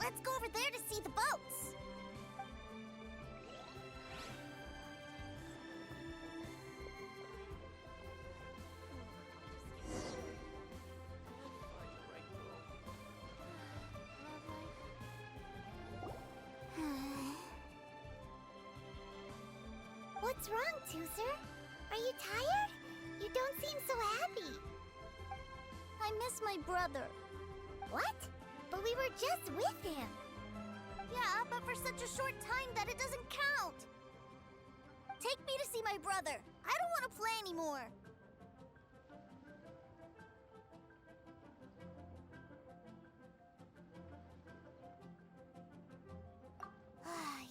Let's go over there to see the boats. What's wrong, Tooser? Are you tired? You don't seem so happy. I miss my brother. What? But we were just with him. Yeah, but for such a short time that it doesn't count. Take me to see my brother. I don't want to play anymore.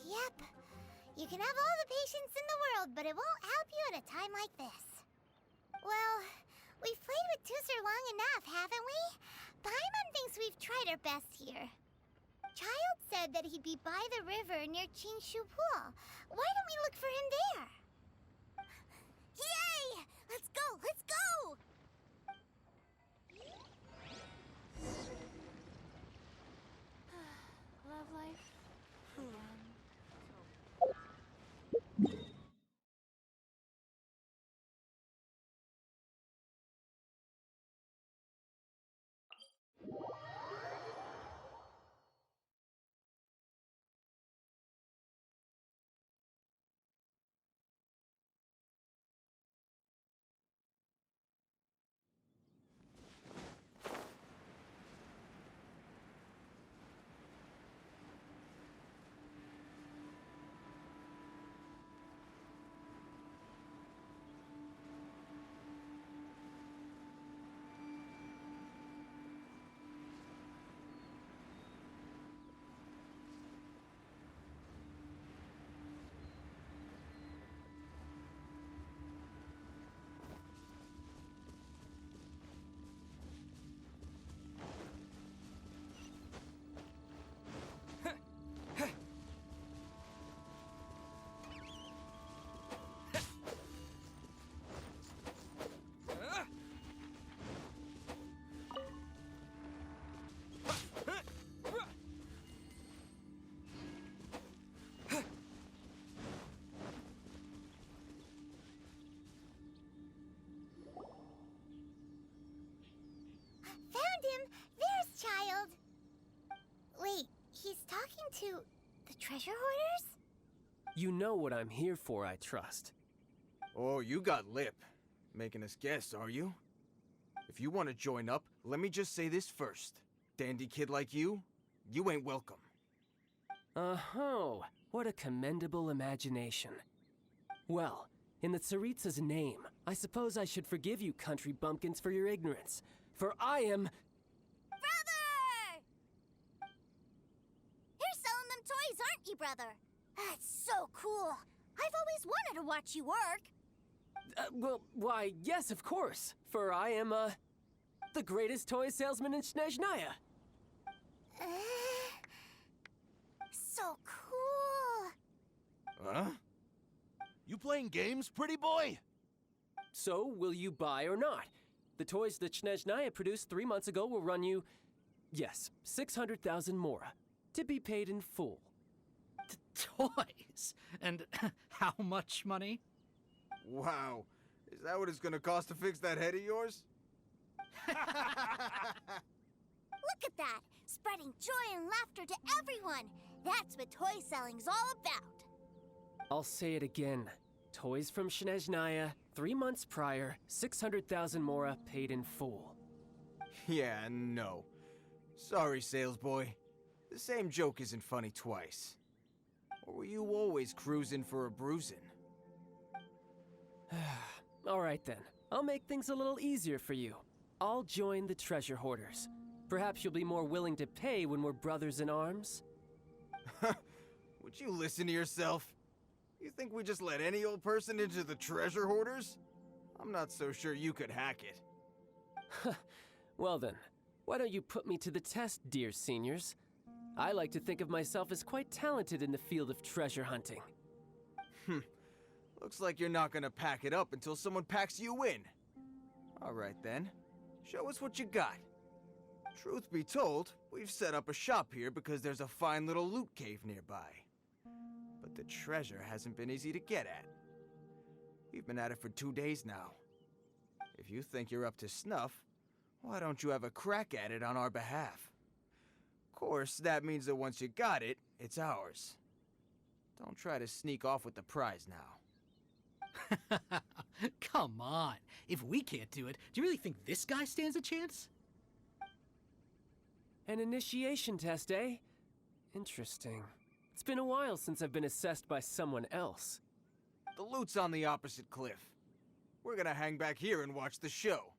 Yep. You can have all the patience in the world, but it won't help you at a time like this. Well, we've played with Tooser long enough, haven't we? Paimon thinks we've tried our best here. Child said that he'd be by the river near Qingshu Pool. Why don't we look for him there? Yay! Let's go! Let's go! Love life. Found him! There's Child! Wait, he's talking to the treasure hoarders? You know what I'm here for, I trust. Oh, you got lip. Making us guess, are you? If you want to join up, let me just say this first. Dandy kid like you ain't welcome. Oh, what a commendable imagination. Well, in the Tsaritsa's name, I suppose I should forgive you country bumpkins for your ignorance. For I am... Brother! You're selling them toys, aren't you, brother? That's so cool. I've always wanted to watch you work. Well, why, yes, of course. For I am, the greatest toy salesman in Snezhnaya. So cool. Huh? You playing games, pretty boy? So, will you buy or not? The toys that Snezhnaya produced 3 months ago will run you, yes, 600,000 mora, to be paid in full. Toys? And how much money? Wow. Is that what it's gonna cost to fix that head of yours? Look at that! Spreading joy and laughter to everyone! That's what toy selling's all about! I'll say it again. Toys from Snezhnaya, 3 months prior, 600,000 mora paid in full. Yeah, no. Sorry, sales boy. The same joke isn't funny twice. Or were you always cruising for a bruising? All right then. I'll make things a little easier for you. I'll join the treasure hoarders. Perhaps you'll be more willing to pay when we're brothers in arms? Would you listen to yourself? You think we just let any old person into the treasure hoarders? I'm not so sure you could hack it. Well then, why don't you put me to the test, dear seniors? I like to think of myself as quite talented in the field of treasure hunting. Looks like you're not gonna pack it up until someone packs you in. Alright then. Show us what you got. Truth be told, we've set up a shop here because there's a fine little loot cave nearby. But the treasure hasn't been easy to get at. We've been at it for 2 days now. If you think you're up to snuff, why don't you have a crack at it on our behalf? Of course, that means that once you got it, it's ours. Don't try to sneak off with the prize now. Come on. If we can't do it, do you really think this guy stands a chance? An initiation test, eh? Interesting. It's been a while since I've been assessed by someone else. The loot's on the opposite cliff. We're gonna hang back here and watch the show.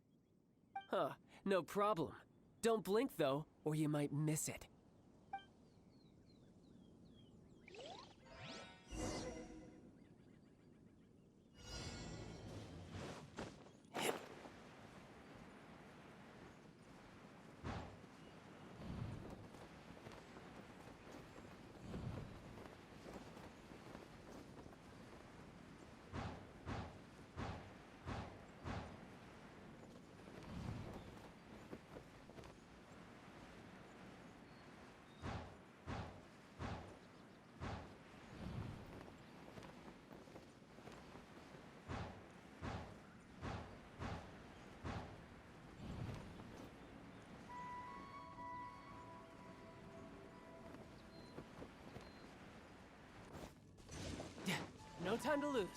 Huh, no problem. Don't blink, though, or you might miss it. No time to lose.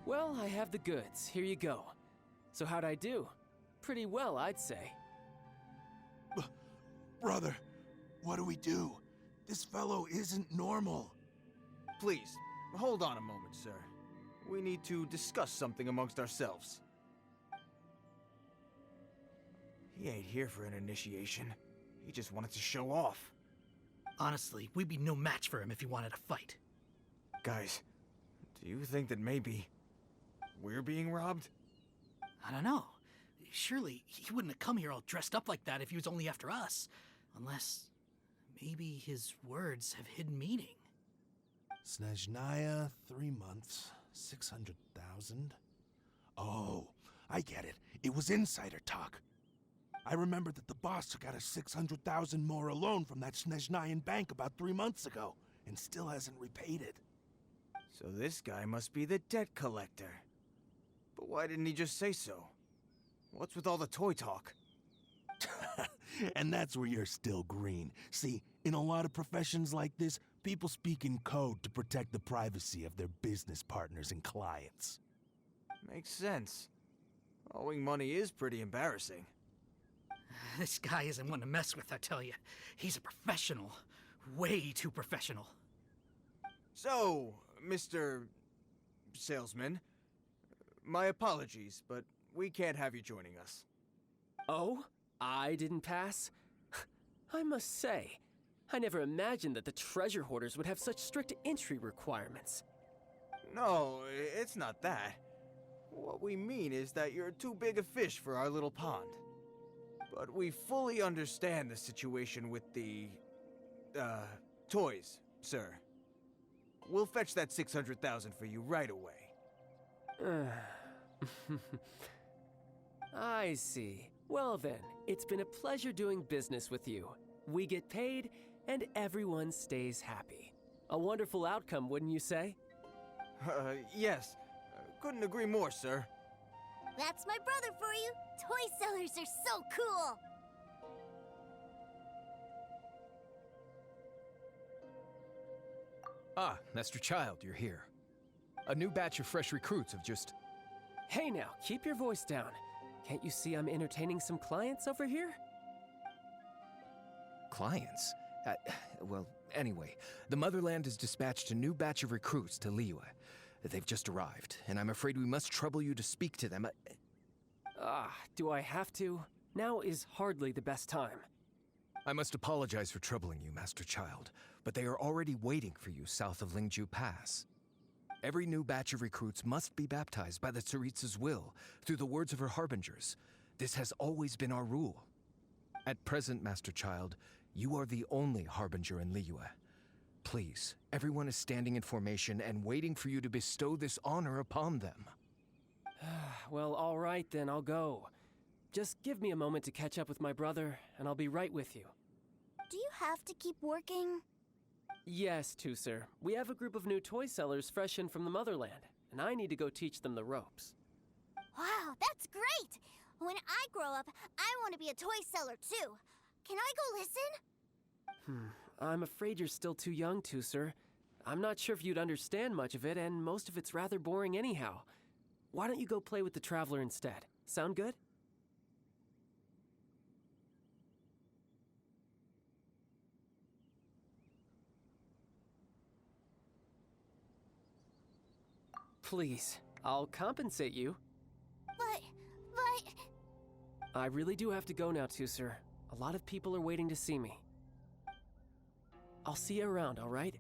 Well, I have the goods. Here you go. So how'd I do? Pretty well, I'd say. Brother, what do we do? This fellow isn't normal. Please, hold on a moment, sir. We need to discuss something amongst ourselves. He ain't here for an initiation. He just wanted to show off. Honestly, we'd be no match for him if he wanted to fight. Guys, do you think that maybe we're being robbed? I don't know. Surely, he wouldn't have come here all dressed up like that if he was only after us. Unless, maybe his words have hidden meaning. Snezhnaya, 3 months, 600,000. Oh, I get it. It was insider talk. I remember that the boss took out a 600,000 more loan from that Snezhnayan bank about 3 months ago, and still hasn't repaid it. So this guy must be the debt collector. But why didn't he just say so? What's with all the toy talk? And that's where you're still green. See, in a lot of professions like this, people speak in code to protect the privacy of their business partners and clients. Makes sense. Owing money is pretty embarrassing. This guy isn't one to mess with, I tell you. He's a professional. Way too professional. So, Mr. Salesman, my apologies, but we can't have you joining us. Oh? I didn't pass? I must say, I never imagined that the treasure hoarders would have such strict entry requirements. No, it's not that. What we mean is that you're too big a fish for our little pond. But we fully understand the situation with the, toys, sir. We'll fetch that 600,000 for you right away. I see. Well then, it's been a pleasure doing business with you. We get paid, and everyone stays happy. A wonderful outcome, wouldn't you say? Yes. Couldn't agree more, sir. That's my brother for you. Toy sellers are so cool. Ah, Master Child, you're here. A new batch of fresh recruits have just... Hey now, keep your voice down. Can't you see I'm entertaining some clients over here? Clients? Well, anyway, the Motherland has dispatched a new batch of recruits to Liyue. They've just arrived, and I'm afraid we must trouble you to speak to them. Do I have to? Now is hardly the best time. I must apologize for troubling you, Master Child, but they are already waiting for you south of Lingju Pass. Every new batch of recruits must be baptized by the Tsaritsa's will, through the words of her harbingers. This has always been our rule. At present, Master Child, you are the only harbinger in Liyue. Please, everyone is standing in formation and waiting for you to bestow this honor upon them. Well, all right then, I'll go. Just give me a moment to catch up with my brother, and I'll be right with you. Do you have to keep working? Yes, Tusser. We have a group of new toy sellers fresh in from the motherland, and I need to go teach them the ropes. Wow, that's great! When I grow up, I want to be a toy seller too. Can I go listen? I'm afraid you're still too young, Tusser. I'm not sure if you'd understand much of it, and most of it's rather boring anyhow. Why don't you go play with the Traveler instead? Sound good? Please, I'll compensate you. But... I really do have to go now, Tusser. A lot of people are waiting to see me. I'll see you around, all right?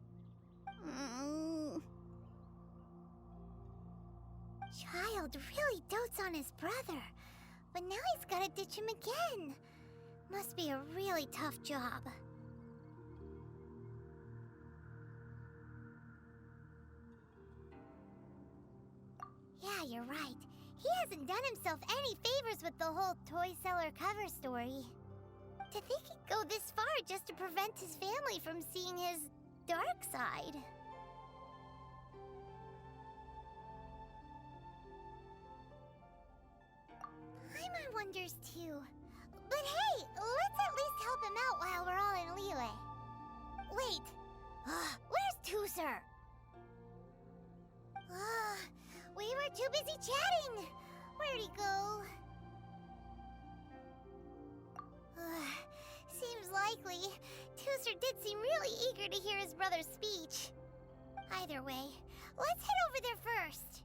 Child really dotes on his brother, but now he's gotta ditch him again. Must be a really tough job. Yeah, you're right. He hasn't done himself any favors with the whole toy seller cover story. To think he'd go this far just to prevent his family from seeing his dark side. Paimon wonders too. But hey, let's at least help him out while we're all in Liyue. Wait, where's Tusser? We were too busy chatting. Where'd he go? Seems likely. Tusser did seem really eager to hear his brother's speech. Either way, let's head over there first.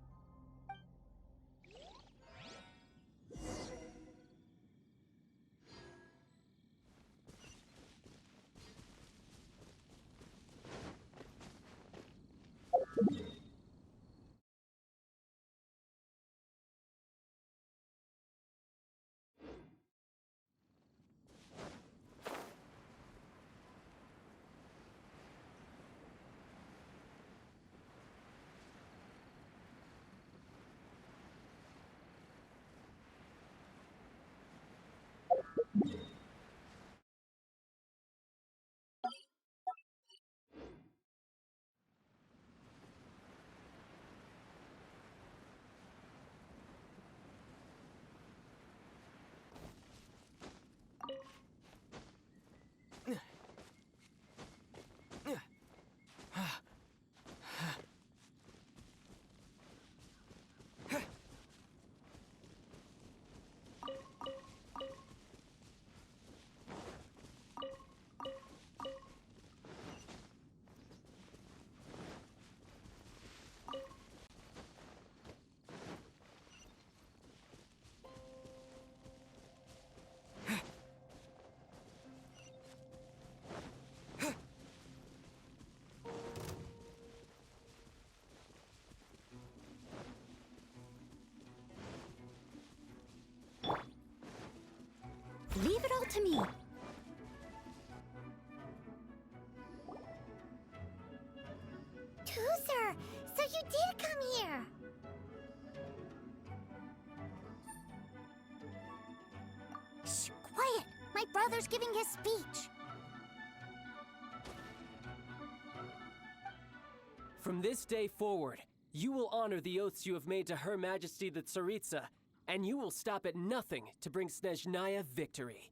Leave it all to me. Tusser, so you did come here. Shh, quiet. My brother's giving his speech. From this day forward, you will honor the oaths you have made to Her Majesty the Tsaritsa, and you will stop at nothing to bring Snezhnaya victory.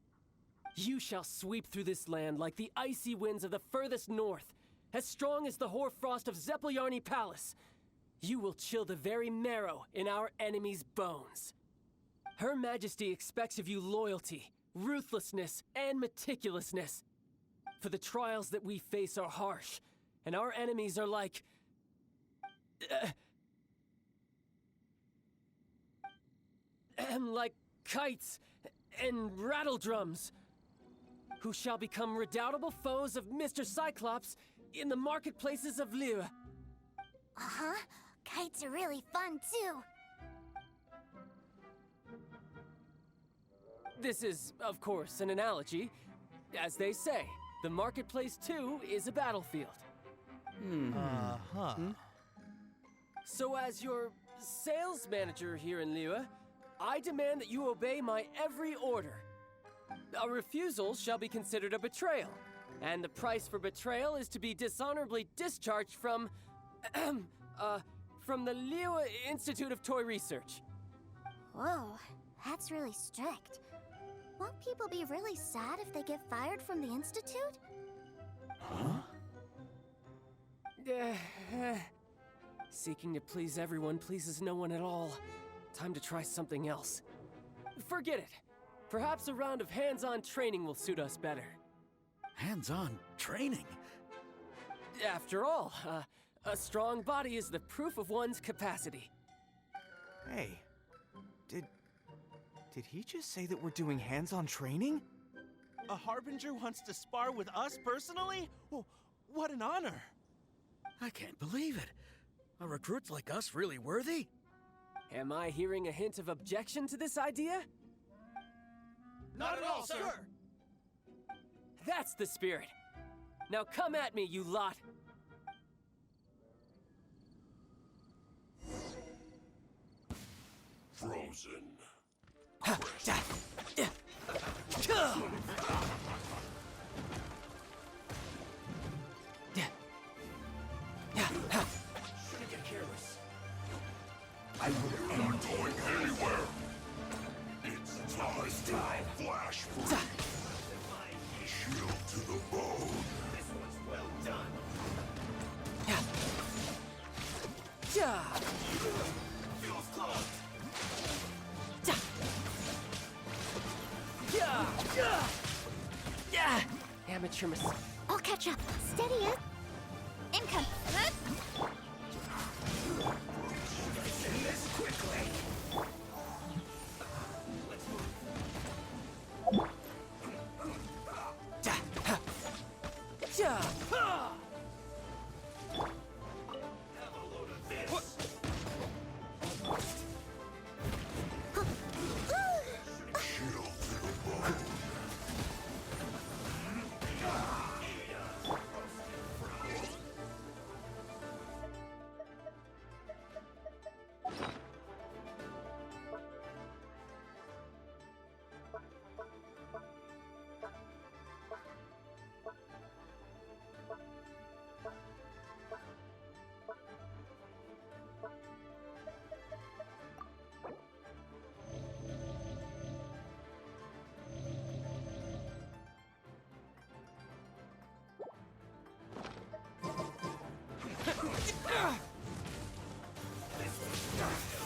You shall sweep through this land like the icy winds of the furthest north, as strong as the hoarfrost of Zeppeljärni Palace. You will chill the very marrow in our enemies' bones. Her Majesty expects of you loyalty, ruthlessness, and meticulousness. For the trials that we face are harsh, and our enemies are like... like kites and rattledrums, who shall become redoubtable foes of Mr. Cyclops in the marketplaces of Liyue. Uh-huh. Kites are really fun, too. This is, of course, an analogy. As they say, the marketplace too is a battlefield. So as your sales manager here in Liyue, I demand that you obey my every order. A refusal shall be considered a betrayal, and the price for betrayal is to be dishonorably discharged from the Liyue Institute of Toy Research. Whoa, that's really strict. Won't people be really sad if they get fired from the Institute? Seeking to please everyone pleases no one at all. Time to try something else. Forget it. Perhaps a round of hands-on training will suit us better. Hands-on training? After all, a strong body is the proof of one's capacity. Hey, did he just say that we're doing hands-on training? A Harbinger wants to spar with us personally? Well, what an honor! I can't believe it. Are recruits like us really worthy? Am I hearing a hint of objection to this idea? Not at all, sir! That's the spirit. Now come at me, you lot. Frozen. Shouldn't get careless. I would Not going anywhere. It's time. Flash free. Shield to the bone. This one's well done. Yeah. Feels close. Yeah. Amateur mistake. I'll catch up. Steady it. Income. Finish this quickly. Yeah. Have a load of this. Shield to the bone.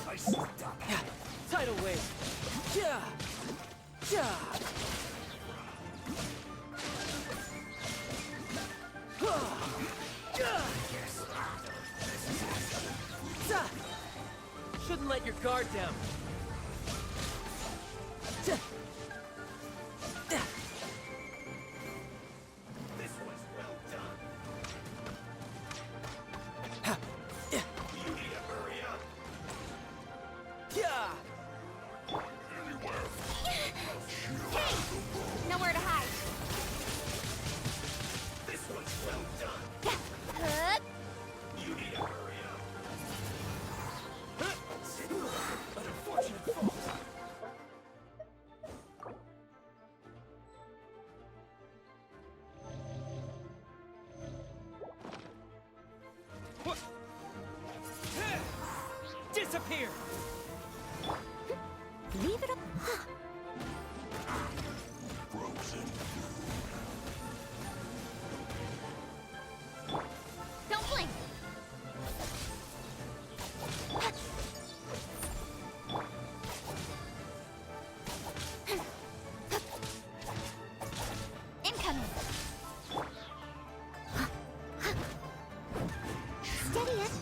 I slipped up. Tidal wave. Yeah. Yeah. Shouldn't let your guard down. This one's well done. Yeah. You need to hurry up. Yeah. Anywhere. Hey! Nowhere to hide. This one's well done. You need to hurry up. An unfortunate fault. Disappear! Leave it up. Frozen. Don't blink. Incoming. Steady it.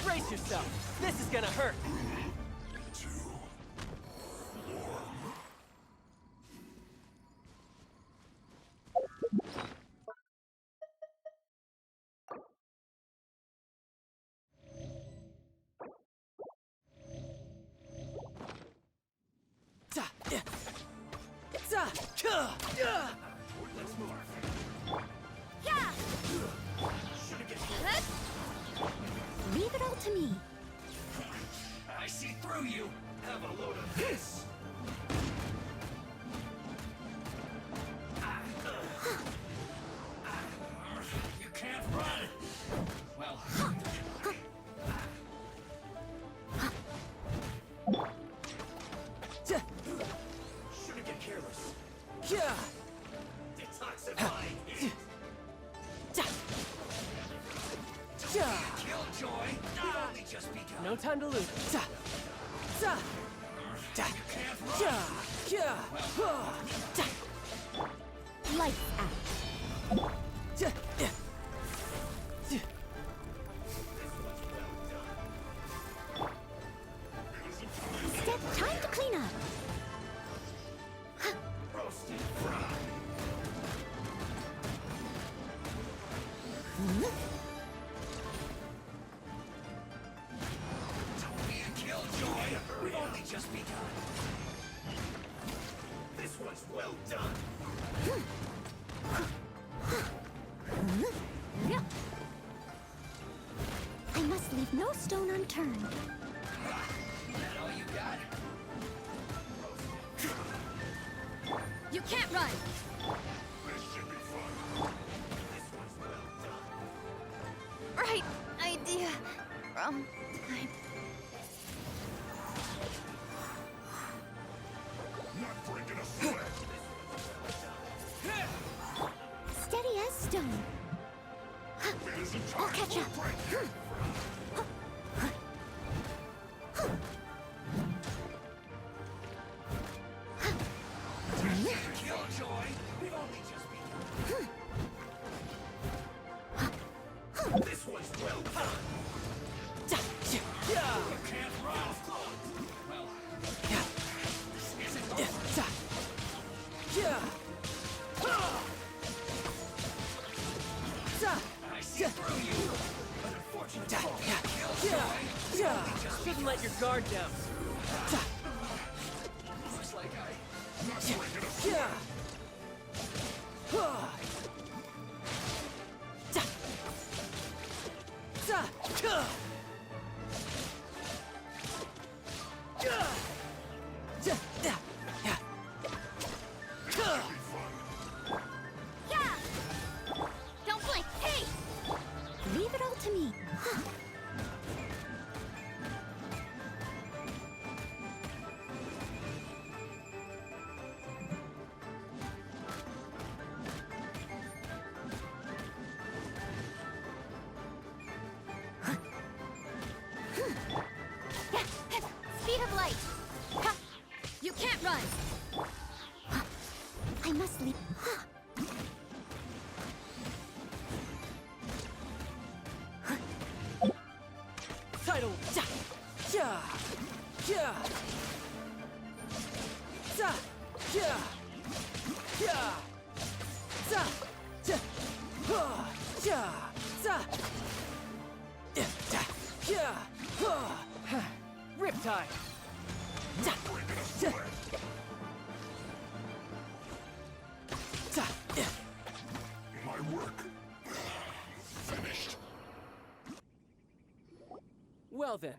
Brace yourself. This is gonna hurt. Let's move. Yeah! Should've get Leave it all to me. I see through you. Have a load of this. You can't run. Well. Shouldn't get careless. Detoxifying heat. Killjoy. We've only just begun. No time to lose. Lights out. Step, time to clean up. Roasted fried. Tony and Killjoy. We've only just begun. This one's well done. I must leave no stone unturned. That all you got? You can't run. This should be fun. This one's well done. Right idea. Wrong time. Not breaking a sweat. Steady as stone. I'll catch up. Killjoy. We've only just begun. This one's well done. You can't run. Well, this isn't over. I see through you. But unfortunately, Killjoy. Shouldn't let your guard down. Looks like I'm not breaking a Yeah! Don't blink! Hey! Leave it all to me. Speed of light! Ha! You can't run. I must leave. Tidal. Riptide. My work. Finished. Well then,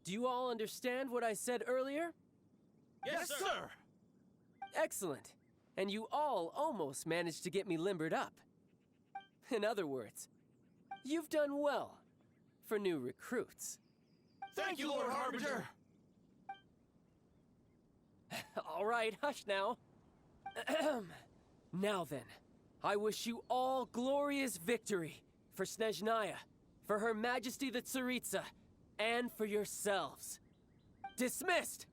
do you all understand what I said earlier? Yes, sir. Excellent. And you all almost managed to get me limbered up. In other words, you've done well for new recruits. Thank you, Lord Harbinger. All right, hush now. Now then, I wish you all glorious victory for Snezhnaya, for Her Majesty the Tsaritsa, and for yourselves. Dismissed!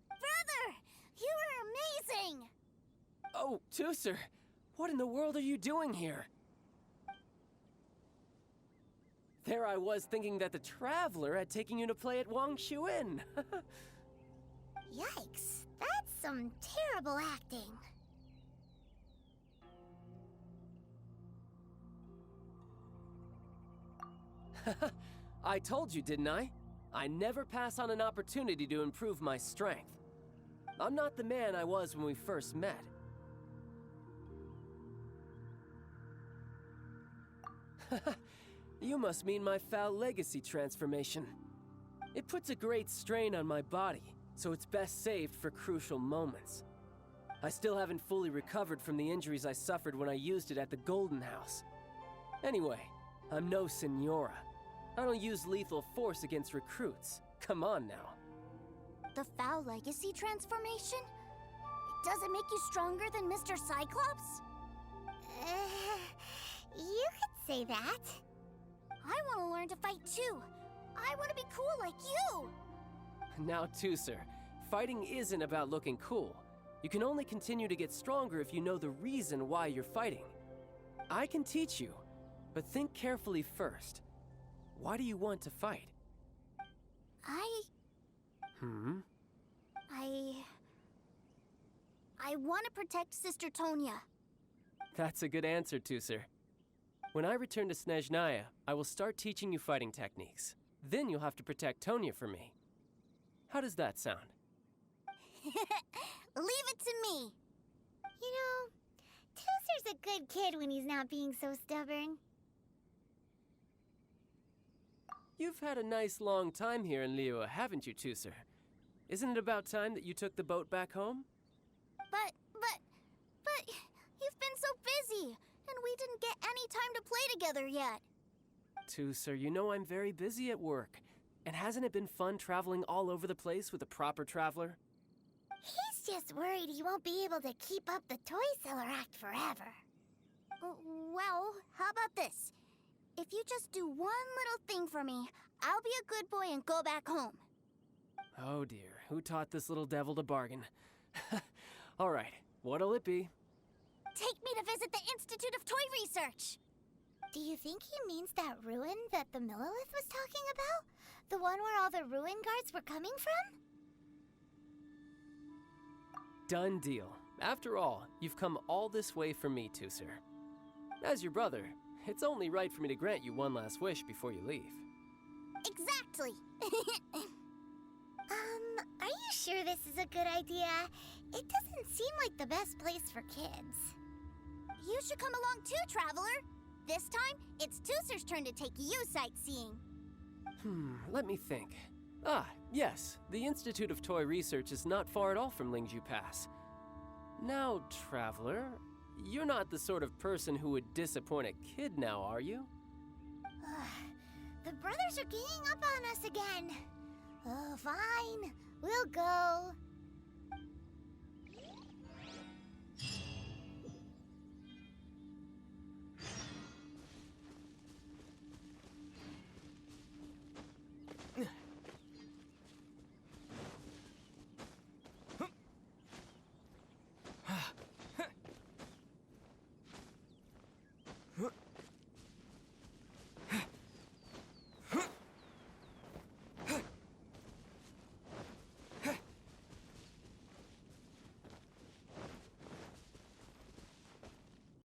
Brother, you are amazing! Oh, Tusser, what in the world are you doing here? There I was thinking that the Traveler had taken you to play at Wang Shuin. Yikes, that's some terrible acting. I told you, didn't I? I never pass on an opportunity to improve my strength. I'm not the man I was when we first met. You must mean my foul legacy transformation. It puts a great strain on my body, so it's best saved for crucial moments. I still haven't fully recovered from the injuries I suffered when I used it at the Golden House. Anyway, I'm no Senora. I don't use lethal force against recruits. Come on now. The foul legacy transformation? Does it make you stronger than Mr. Cyclops? You could say that. I want to learn to fight too. I want to be cool like you. Now, Tusser, fighting isn't about looking cool. You can only continue to get stronger if you know the reason why you're fighting. I can teach you, but think carefully first. Why do you want to fight? I want to protect Sister Tonya. That's a good answer, Tusser. When I return to Snezhnaya, I will start teaching you fighting techniques. Then you'll have to protect Tonya for me. How does that sound? Leave it to me. You know, Tusser's a good kid when he's not being so stubborn. You've had a nice long time here in Liyue, haven't you, Tusser? Isn't it about time that you took the boat back home? But, you've been so busy, and we didn't get any time to play together yet. Tusser, you know I'm very busy at work. And hasn't it been fun traveling all over the place with a proper traveler? He's just worried he won't be able to keep up the toy seller act forever. Well, how about this? If you just do one little thing for me, I'll be a good boy and go back home. Oh dear, who taught this little devil to bargain? All right, what'll it be? Take me to visit the Institute of Toy Research. Do you think he means that ruin that the Millilith was talking about? The one where all the ruin guards were coming from? Done deal. After all, you've come all this way for me, Tusser. As your brother, it's only right for me to grant you one last wish before you leave. Exactly. Are you sure this is a good idea? It doesn't seem like the best place for kids. You should come along too, Traveler. This time, it's Tusser's turn to take you sightseeing. Let me think. Ah, yes, the Institute of Toy Research is not far at all from Lingju Pass. Now, Traveler, you're not the sort of person who would disappoint a kid now, are you? The brothers are ganging up on us again. Oh, fine. We'll go.